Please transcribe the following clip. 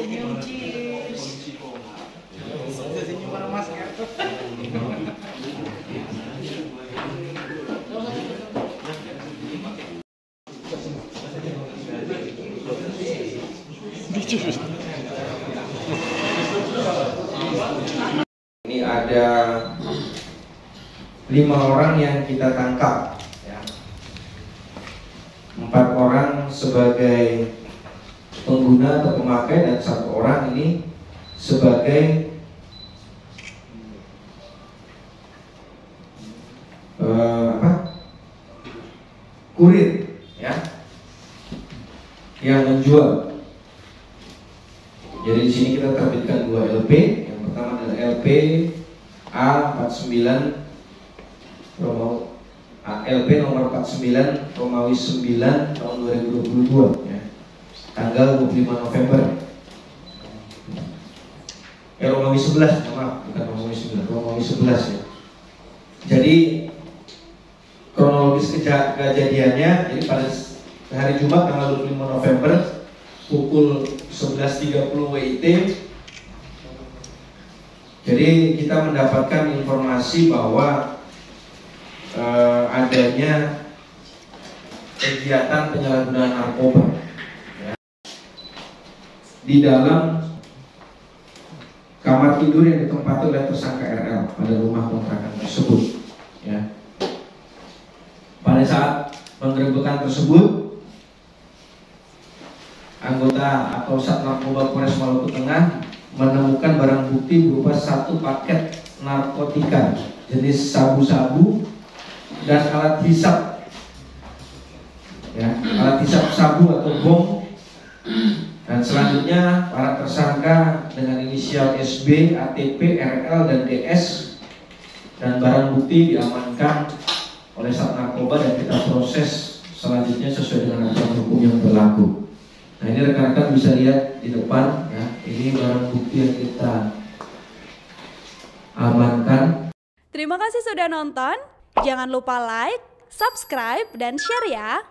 Senyum para masker. Ini ada 5 orang yang kita tangkap, ya. 4 orang sebagai pengguna atau pemakai dan 1 orang ini sebagai kurir, ya, yang menjual. Jadi di sini kita terbitkan 2 LP. Yang pertama adalah LP A49 LP nomor 49 Romawi 9 tahun 2022, ya. Tanggal 25 November. Romawi 11, maaf, bukan Romawi 9, Romawi 11, ya. Jadi kronologis kejadiannya, jadi pada hari Jumat tanggal 25 November pukul 11.30 WIT. Jadi kita mendapatkan informasi bahwa adanya kegiatan penyalahgunaan narkoba, ya, di dalam kamar tidur yang ditempati oleh tersangka RL pada rumah kontrakan tersebut, ya. Pada saat penggerebekan tersebut, anggota atau Sat Narkoba Polres Maluku Tengah menemukan barang bukti berupa 1 paket narkotika jenis sabu-sabu dan alat hisap, ya, alat hisap sabu atau bom. Dan selanjutnya para tersangka dengan inisial SB, ATP, RL, dan DS, dan barang bukti diamankan oleh Sat Narkoba dan kita proses selanjutnya sesuai dengan aturan hukum yang berlaku. Nah, ini rekan-rekan bisa lihat di depan, ya, ini barang bukti yang kita amankan. Terima kasih sudah nonton. Jangan lupa like, subscribe, dan share ya.